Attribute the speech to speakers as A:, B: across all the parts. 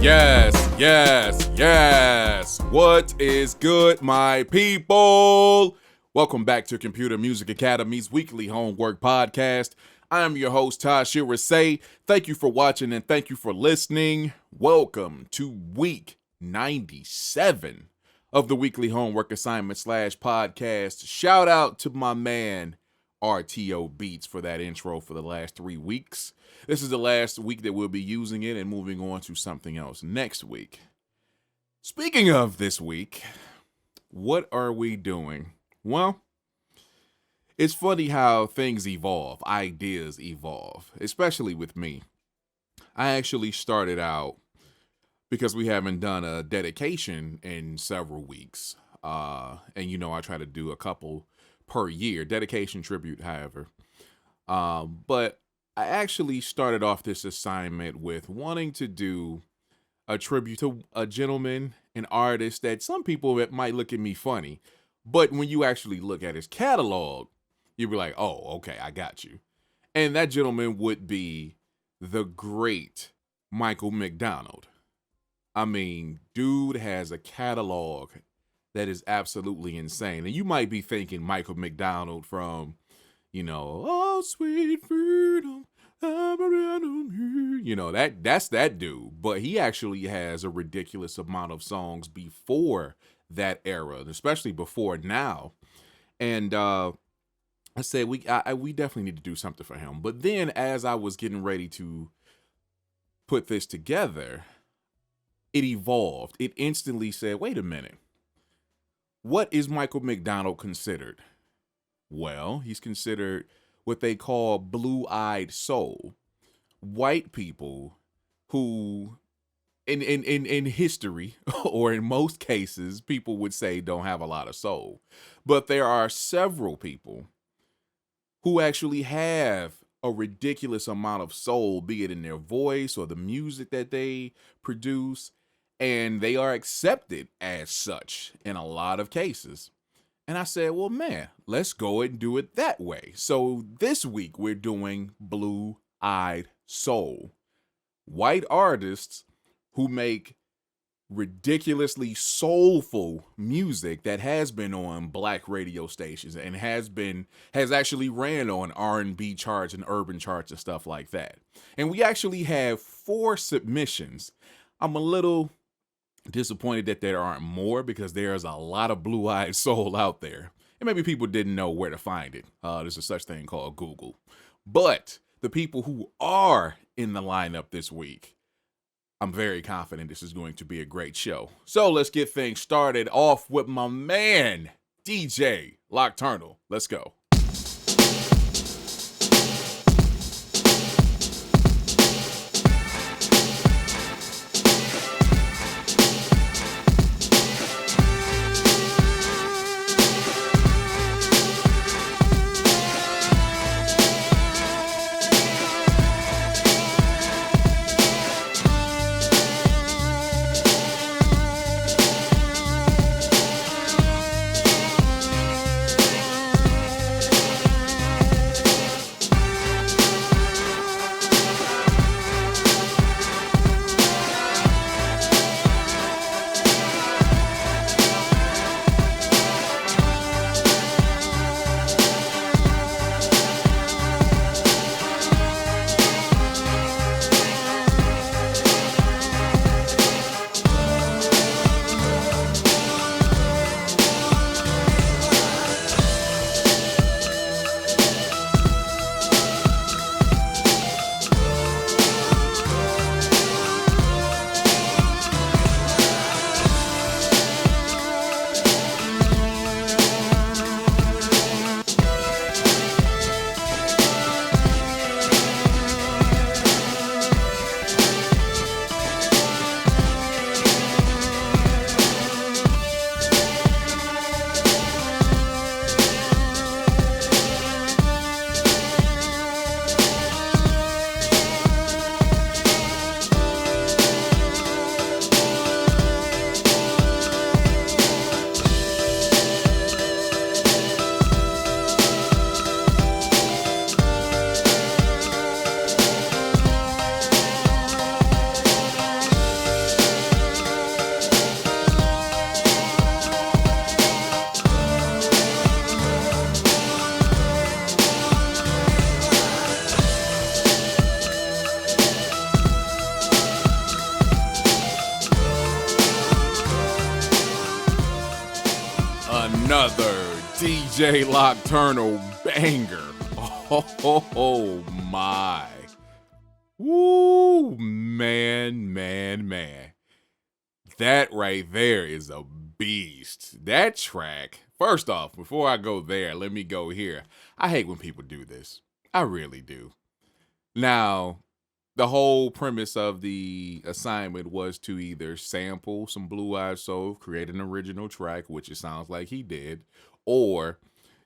A: Yes. What is good, my people? Welcome back to Computer Music Academy's weekly homework podcast. I am your host, Tashira Say. Thank you for watching and thank you for listening. Welcome to week 97 of the weekly homework assignment / podcast. Shout out to my man, RTO Beats, for that intro for the last 3 weeks. This is the last week that we'll be using it and moving on to something else next week. Speaking of this week, what are we doing? Well, it's funny how things evolve, ideas evolve, especially with me. I actually started out because we haven't done a dedication in several weeks. And I try to do a couple per year, dedication tribute, however. But I actually started off this assignment with wanting to do a tribute to a gentleman, an artist that some people might look at me funny, but when you actually look at his catalog, you'll be like, oh, okay, I got you. And that gentleman would be the great Michael McDonald. I mean, dude has a catalog that is absolutely insane. And you might be thinking Michael McDonald from, oh, sweet freedom, that's that dude. But he actually has a ridiculous amount of songs before that era, especially before now. And I said we definitely need to do something for him. But then as I was getting ready to put this together, it evolved. It instantly said, wait a minute. What is Michael McDonald considered? Well, he's considered what they call blue-eyed soul. White people who, in history, or in most cases, people would say don't have a lot of soul. But there are several people who actually have a ridiculous amount of soul, be it in their voice or the music that they produce, and they are accepted as such in a lot of cases. And I said, well, man, let's go and do it that way. So this week we're doing blue-eyed soul. White artists who make ridiculously soulful music that has been on black radio stations and has actually ran on R&B charts and urban charts and stuff like that. And we actually have 4 submissions. I'm a little disappointed that there aren't more because there's a lot of blue-eyed soul out there. And maybe people didn't know where to find it. There's a such thing called Google. But the people who are in the lineup this week, I'm very confident this is going to be a great show. So let's get things started off with my man, DJ Lockturnal. Let's go. J Nocturnal banger. Oh my. Woo, man. That right there is a beast. That track, first off, before I go there, let me go here. I hate when people do this. I really do. Now, the whole premise of the assignment was to either sample some Blue Eyed Soul, create an original track, which it sounds like he did, or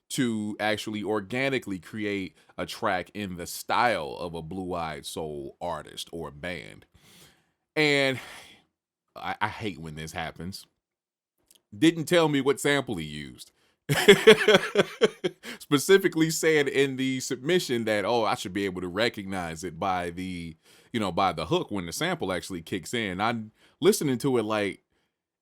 A: to actually organically create a track in the style of a Blue Eyed Soul artist or band. And I hate when this happens. Didn't tell me what sample he used. Specifically said in the submission that, oh, I should be able to recognize it by the, by the hook when the sample actually kicks in. I'm listening to it like,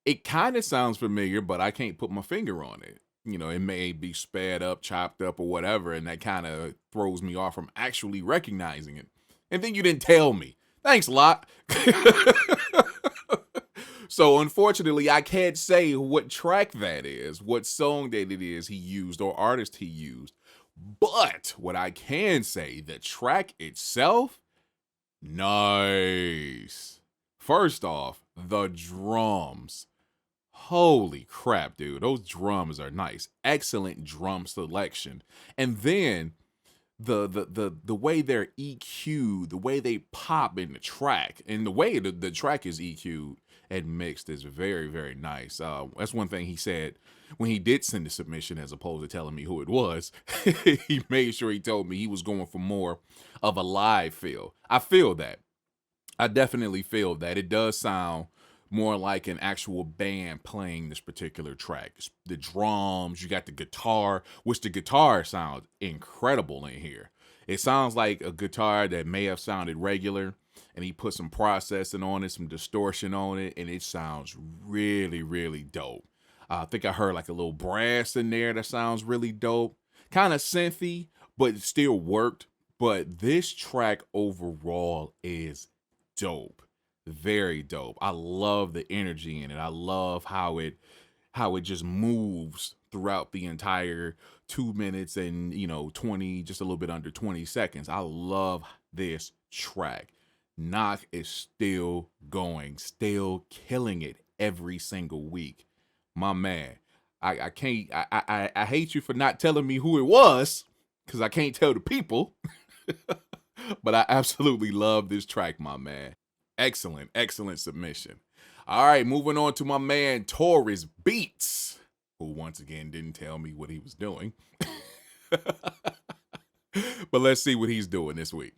A: it kind of sounds familiar, but I can't put my finger on it. It may be sped up, chopped up, or whatever, and that kind of throws me off from actually recognizing it. And then you didn't tell me. Thanks a lot. So unfortunately, I can't say what track that is, what song that it is he used or artist he used. But what I can say, the track itself, nice. First off, the drums. Holy crap, dude. Those drums are nice. Excellent drum selection. And then the way they're EQ'd, the way they pop in the track, and the way the track is EQ'd and mixed is very, very nice. That's one thing he said when he did send the submission, as opposed to telling me who it was. He made sure he told me he was going for more of a live feel. I feel that. I definitely feel that. It does sound more like an actual band playing this particular track. The drums, you got the guitar, which the guitar sounds incredible in here. It sounds like a guitar that may have sounded regular, and he put some processing on it, some distortion on it, and it sounds really, really dope. I think I heard like a little brass in there that sounds really dope. Kind of synthy, but it still worked. But this track overall is dope. Very dope. I love the energy in it. I love how it just moves throughout the entire 2 minutes and 20, just a little bit under 20 seconds. I love this track. Knock is still going, still killing it every single week. My man, I can't, I hate you for not telling me who it was, because I can't tell the people. But I absolutely love this track, my man. Excellent Submission. All right, moving on to my man Taurus Beats, who once again didn't tell me what he was doing. But let's see what he's doing this week.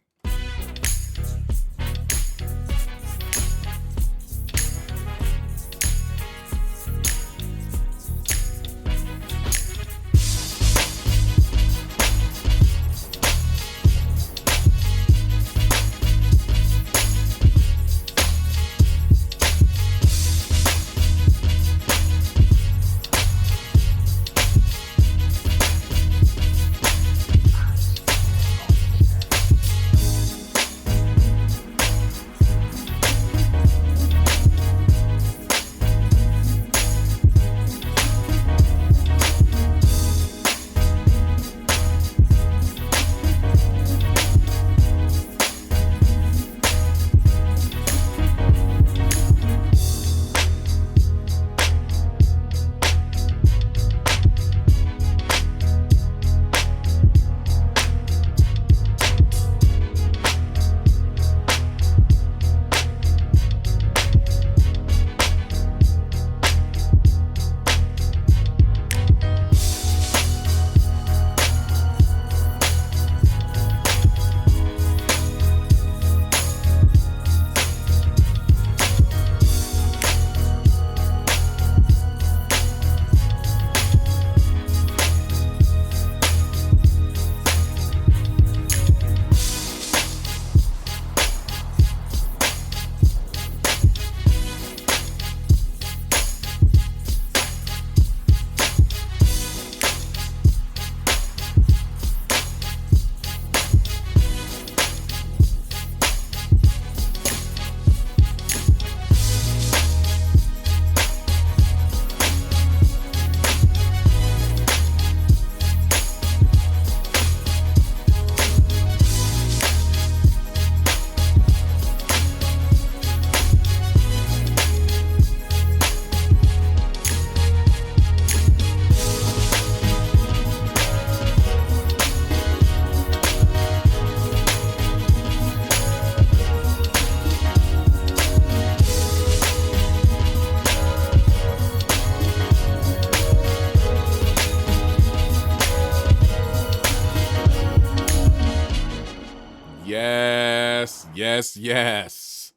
A: Yes, yes, yes.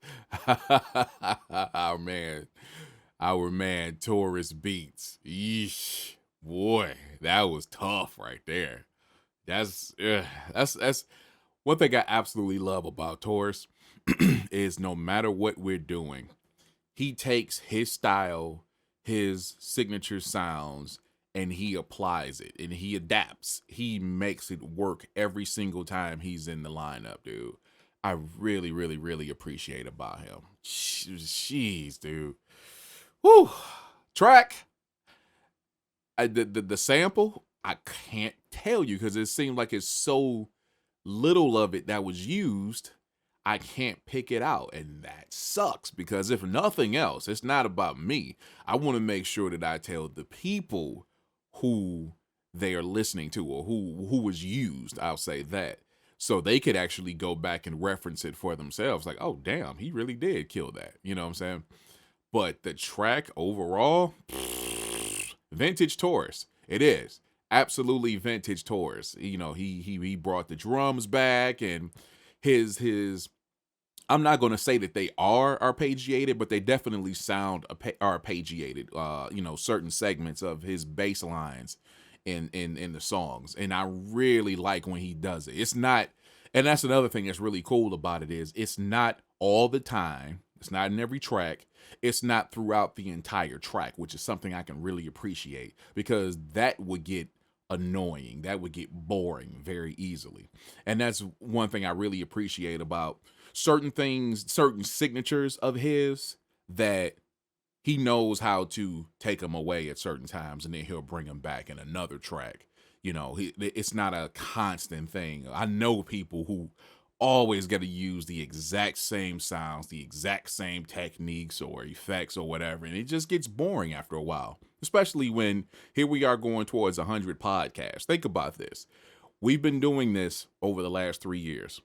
A: Our man, our man, Taurus Beats. Yeesh, boy, that was tough right there. That's one thing I absolutely love about Taurus is no matter what we're doing, he takes his style, his signature sounds, and he applies it and he adapts. He makes it work every single time he's in the lineup, dude. I really, really, really appreciate about him. Jeez, dude. Whew. Track. The sample, I can't tell you because it seemed like it's so little of it that was used. I can't pick it out, and that sucks because if nothing else, it's not about me. I want to make sure that I tell the people who they are listening to or who was used, I'll say that, so they could actually go back and reference it for themselves like, oh damn, he really did kill that, you know what I'm saying? But the track overall, vintage Taurus, it is absolutely vintage Taurus. You know, he brought the drums back and his I'm not going to say that they are arpeggiated, but they definitely sound arpeggiated. You know, certain segments of his bass lines in the songs, and I really like when he does it. It's not, and that's another thing that's really cool about it is it's not all the time. It's not in every track. It's not throughout the entire track, which is something I can really appreciate because that would get annoying. That would get boring very easily. And that's one thing I really appreciate about certain things, certain signatures of his, that he knows how to take them away at certain times and then he'll bring them back in another track. You know, it's not a constant thing. I know people who always got to use the exact same sounds, the exact same techniques or effects or whatever, and it just gets boring after a while, especially when here we are going towards 100 podcasts. Think about this. We've been doing this over the last 3 years,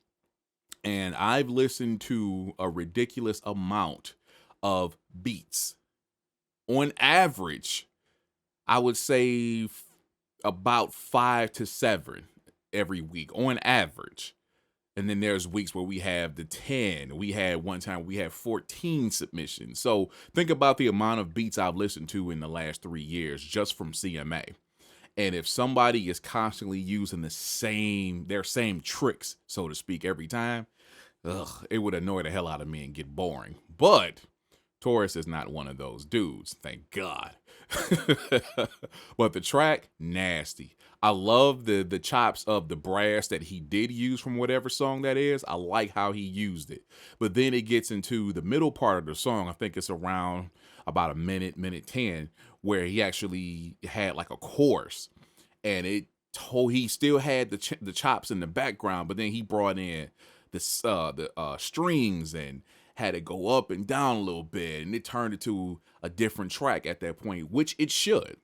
A: and I've listened to a ridiculous amount of beats. On average, I would say about 5 to 7 every week on average. And then there's weeks where we have the 10. We had one time we had 14 submissions. So think about the amount of beats I've listened to in the last 3 years just from CMA. And if somebody is constantly using their same tricks, so to speak, every time, it would annoy the hell out of me and get boring. But Taurus is not one of those dudes, thank God. But the track, nasty. I love the chops of the brass that he did use from whatever song that is. I like how he used it. But then it gets into the middle part of the song. I think it's around about a minute 10, where he actually had like a chorus, and he still had the chops in the background, but then he brought in the strings and had it go up and down a little bit, and it turned into a different track at that point, which it should.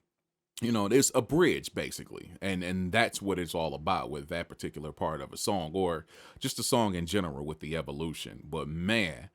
A: You know, there's a bridge basically, and that's what it's all about with that particular part of a song, or just a song in general with the evolution. But man,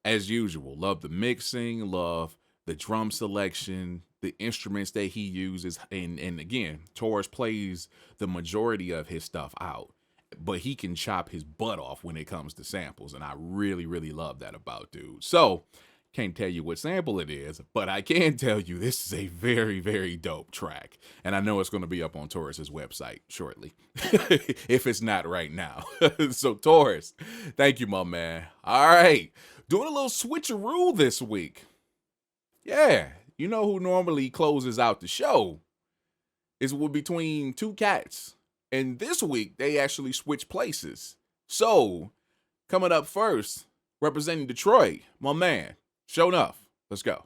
A: as usual, love the mixing, love the drum selection, the instruments that he uses, and again, Taurus plays the majority of his stuff out, but he can chop his butt off when it comes to samples, and I really, really love that about dude. So can't tell you what sample it is, but I can tell you this is a very, very dope track. And I know it's going to be up on Taurus's website shortly, if it's not right now. So Taurus, thank you, my man. All right, doing a little switcheroo this week. Yeah, you know who normally closes out the show is between two cats. And this week, they actually switch places. So, coming up first, representing Detroit, my man, Sho-Nuff. Let's go.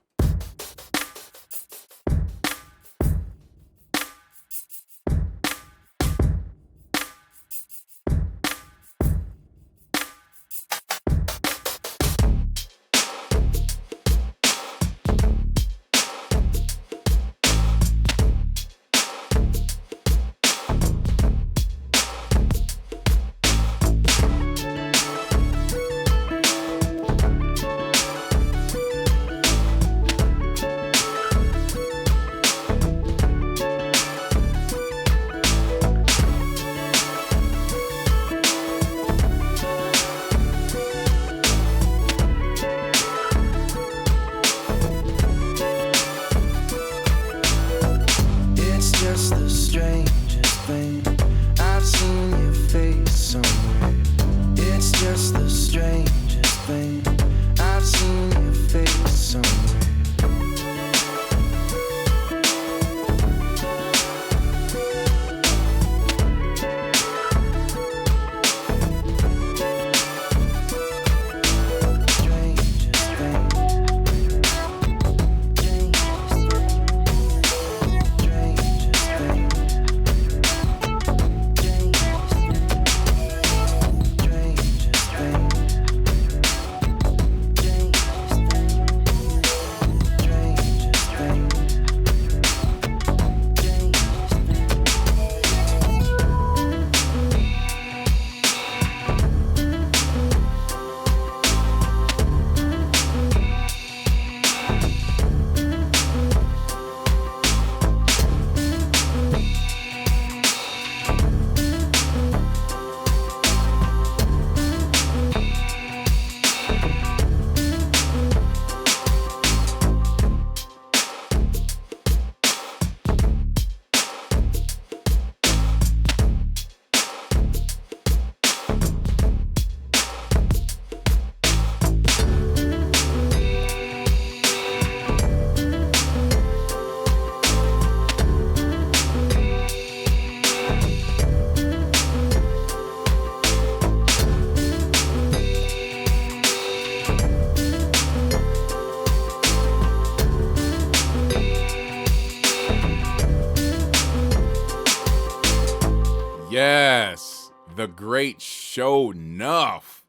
A: The great Sho-Nuff.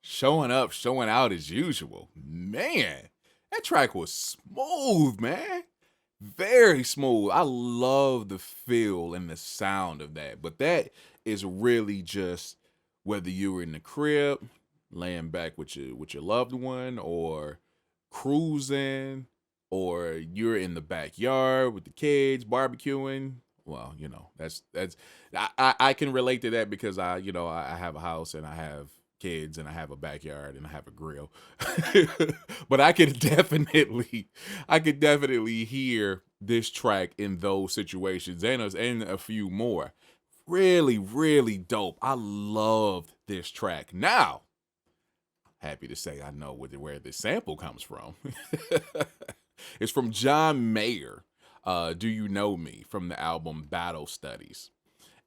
A: Showing up, showing out as usual. Man, that track was smooth, man. Very smooth. I love the feel and the sound of that. But that is really just whether you're in the crib, laying back with your loved one, or cruising, or you're in the backyard with the kids barbecuing. Well, that's I can relate to that because I have a house and I have kids and I have a backyard and I have a grill. But I could definitely hear this track in those situations and a few more. Really, really dope. I loved this track. Now, happy to say I know where this sample comes from. It's from John Mayer. Do You Know Me, from the album Battle Studies.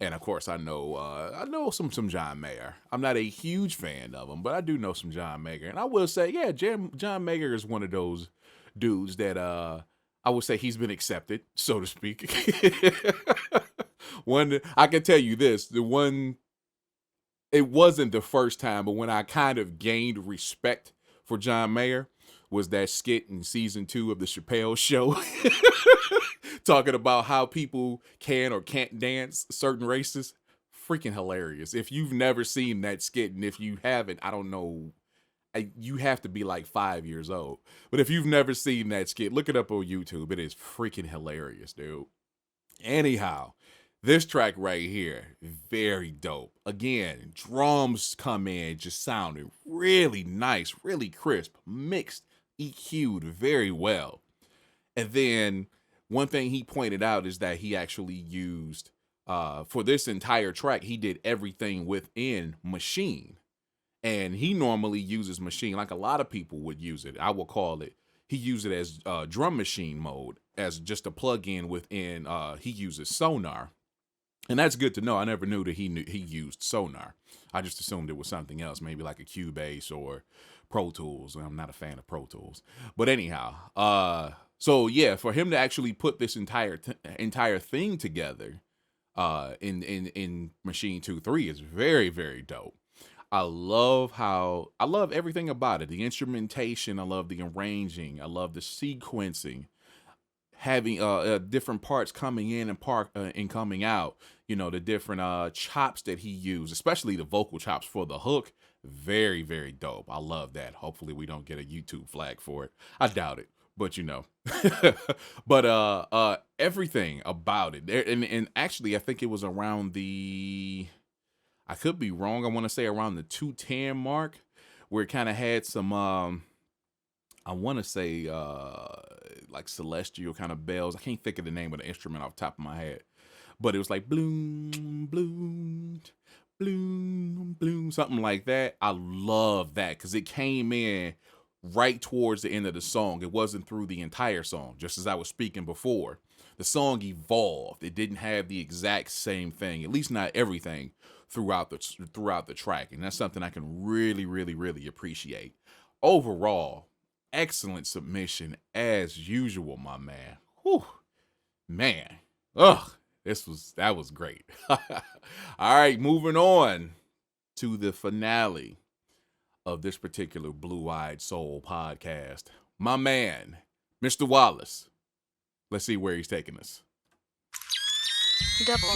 A: And of course, I know some John Mayer. I'm not a huge fan of him, but I do know some John Mayer. And I will say, yeah, John Mayer is one of those dudes that I would say he's been accepted, so to speak. I can tell you this, it wasn't the first time, but when I kind of gained respect for John Mayer was that skit in season 2 of the Chappelle Show. Talking about how people can or can't dance certain races. Freaking hilarious. If you've never seen that skit, and if you haven't, I don't know, you have to be like 5 years old. But if you've never seen that skit, look it up on YouTube. It is freaking hilarious, dude. Anyhow, this track right here, very dope. Again, drums come in just sounding really nice, really crisp, mixed, EQ'd very well. And then one thing he pointed out is that he actually used, for this entire track, he did everything within Machine. And he normally uses Machine like a lot of people would use it. I will call it, he used it as drum machine mode, as just a plug-in within, he uses Sonar. And that's good to know. I never knew that he used Sonar. I just assumed it was something else, maybe like a Cubase or Pro Tools. I'm not a fan of Pro Tools. But anyhow, so yeah, for him to actually put this entire thing together in Machine 2.3 is very, very dope. I love everything about it. The instrumentation, I love the arranging, I love the sequencing, having different parts coming in and coming out. The different chops that he used, especially the vocal chops for the hook. Very, very dope. I love that. Hopefully we don't get a YouTube flag for it. I doubt it. But but everything about it, and actually I think it was around I could be wrong, I want to say around the 210 mark, where it kind of had some I want to say like celestial kind of bells. I can't think of the name of the instrument off the top of my head, but it was like bloom, bloom, bloom, bloom, something like that. I love that because it came in right towards the end of the song. It wasn't through the entire song, just as I was speaking before. The song evolved. It didn't have the exact same thing, at least not everything throughout the track, and that's something I can really, really, really appreciate. Overall, excellent submission as usual, my man. Whew, man. That was great. All right, moving on to the finale of this particular Blue-Eyed Soul podcast. My man, Mr. Wallace. Let's see where he's taking us.
B: Double.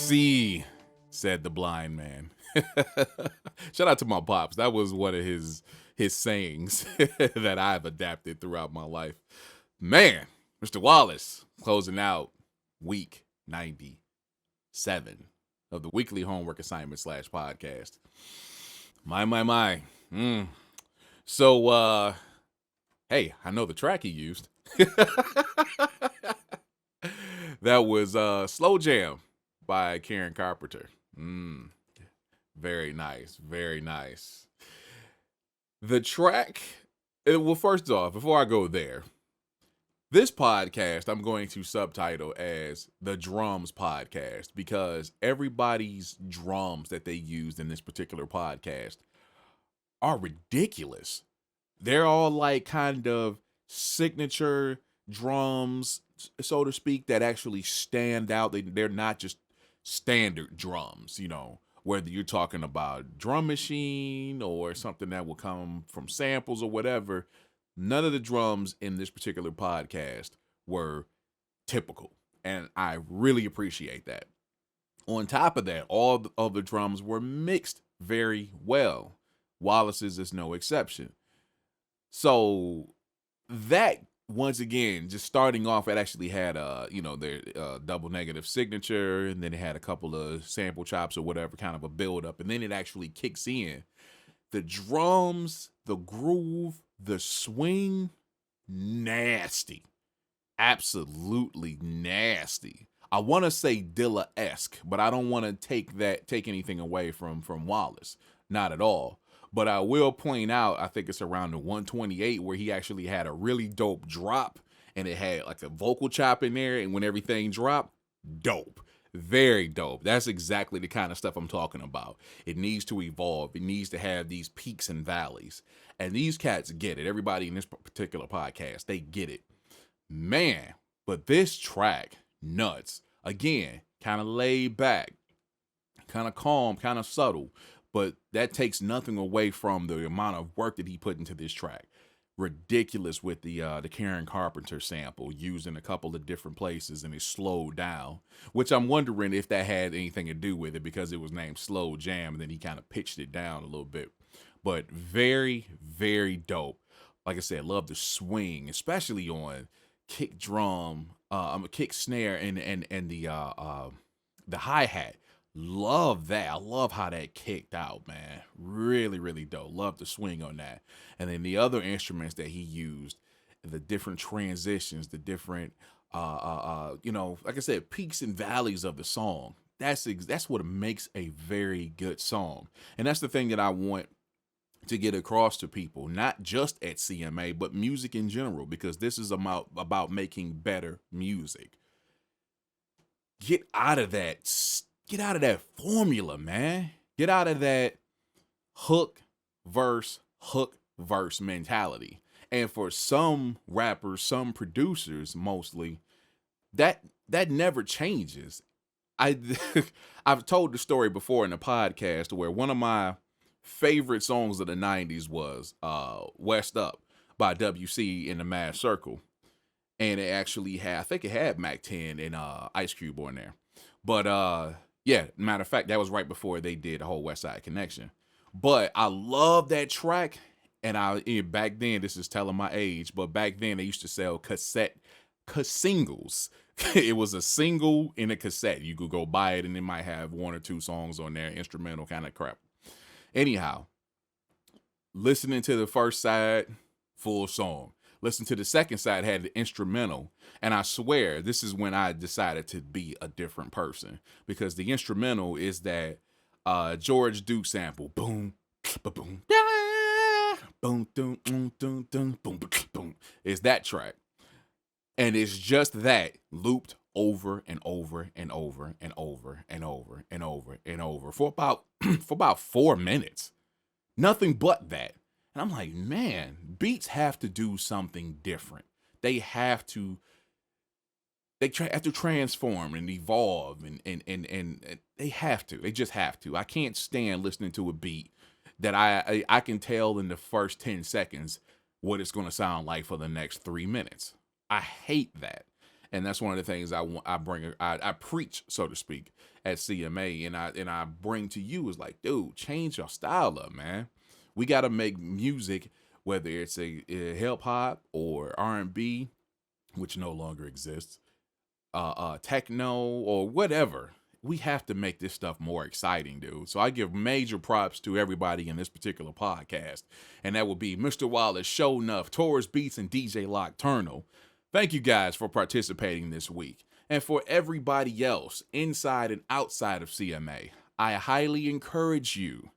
A: See, said the blind man. Shout out to my pops. That was one of his sayings that I've adapted throughout my life. Man, Mr. Wallace, closing out week 97 of the weekly homework assignment / podcast. My. So, hey, I know the track he used. That was Slow Jam by Karen Carpenter. Very nice. Very nice. The track, well, first off, before I go there, this podcast I'm going to subtitle as the Drums Podcast because everybody's drums that they used in this particular podcast are ridiculous. They're all like kind of signature drums, so to speak, that actually stand out. They're not just standard drums, whether you're talking about drum machine or something that will come from samples or whatever. None of the drums in this particular podcast were typical, and I really appreciate that. On top of that, all of the drums were mixed very well. Wallace's is no exception. So that, once again, just starting off, it actually had their double negative signature, and then it had a couple of sample chops or whatever, kind of a build up, and then it actually kicks in. The drums, the groove, the swing, nasty. Absolutely nasty. I want to say Dilla-esque, but I don't want to take anything away from Wallace. Not at all. But I will point out, I think it's around the 128 where he actually had a really dope drop, and it had like a vocal chop in there, and when everything dropped, dope. Very dope. That's exactly the kind of stuff I'm talking about. It needs to evolve. It needs to have these peaks and valleys. And these cats get it. Everybody in this particular podcast, they get it. Man, but this track, nuts. Again, kind of laid back, kind of calm, kind of subtle. But that takes nothing away from the amount of work that he put into this track. Ridiculous with the Karen Carpenter sample used in a couple of different places, and it slowed down, which I'm wondering if that had anything to do with it because it was named Slow Jam, and then he kind of pitched it down a little bit. But very, very dope. Like I said, love the swing, especially on kick drum, kick snare, and the hi-hat. Love that. I love how that kicked out, man. Really, really dope. Love the swing on that. And then the other instruments that he used, the different transitions, the different, like I said, peaks and valleys of the song. That's what makes a very good song. And that's the thing that I want to get across to people, not just at CMA, but music in general, because this is about making better music. Get out of that formula, man. Get out of that hook, verse mentality. And for some rappers, some producers mostly, that never changes. I've told the story before in the podcast where one of my favorite songs of the 90s was West Up by WC in the Mad Circle. And it actually had, I think it had Mac 10 and Ice Cube on there. But yeah, matter of fact, that was right before they did the whole West Side Connection. But I love that track. And back then, this is telling my age, but back then they used to sell singles. It was a single in a cassette. You could go buy it and it might have one or two songs on there, instrumental kind of crap. Anyhow, listening to the first side, full song. Listen to the second side, had the instrumental. And I swear, this is when I decided to be a different person. Because the instrumental is that George Duke sample. Boom, boom, boom, boom, boom, boom, boom, boom, boom. It's that track. And it's just that looped over and over and over and over and over and over and over for about 4 minutes. Nothing but that. And I'm like, man, beats have to do something different. They have to transform and evolve and they have to. They just have to. I can't stand listening to a beat that I can tell in the first 10 seconds what it's going to sound like for the next 3 minutes. I hate that. And that's one of the things I preach, so to speak, at CMA, and I bring to you is like, dude, change your style up, man. We got to make music, whether it's a hip hop or R&B, which no longer exists, techno or whatever. We have to make this stuff more exciting, dude. So I give major props to everybody in this particular podcast, and that would be Mr. Wallace, Sho-Nuff, Taurus Beats, and DJ Nocturnal. Thank you guys for participating this week. And for everybody else, inside and outside of CMA, I highly encourage you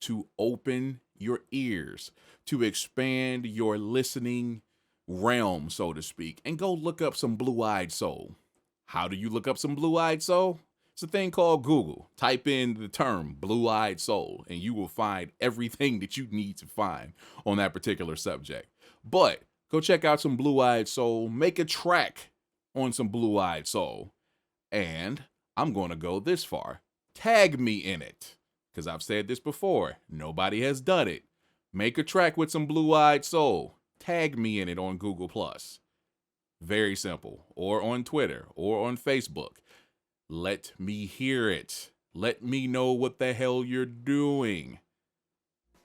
A: to open your ears, to expand your listening realm, so to speak, and go look up some Blue-Eyed Soul. How do you look up some Blue-Eyed Soul? It's a thing called Google. Type in the term Blue-Eyed Soul, and you will find everything that you need to find on that particular subject. But go check out some Blue-Eyed Soul, make a track on some Blue-Eyed Soul, and I'm going to go this far. Tag me in it, because I've said this before. Nobody has done it. Make a track with some Blue-Eyed Soul. Tag me in it on Google+. Very simple. Or on Twitter, or on Facebook. Let me hear it. Let me know what the hell you're doing.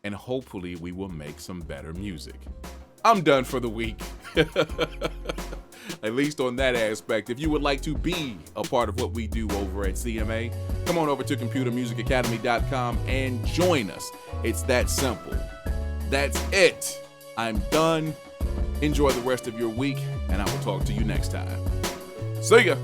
A: And hopefully we will make some better music. I'm done for the week. At least on that aspect. If you would like to be a part of what we do over at CMA, come on over to computermusicacademy.com and join us. It's that simple. That's it. I'm done. Enjoy the rest of your week, and I will talk to you next time. See ya.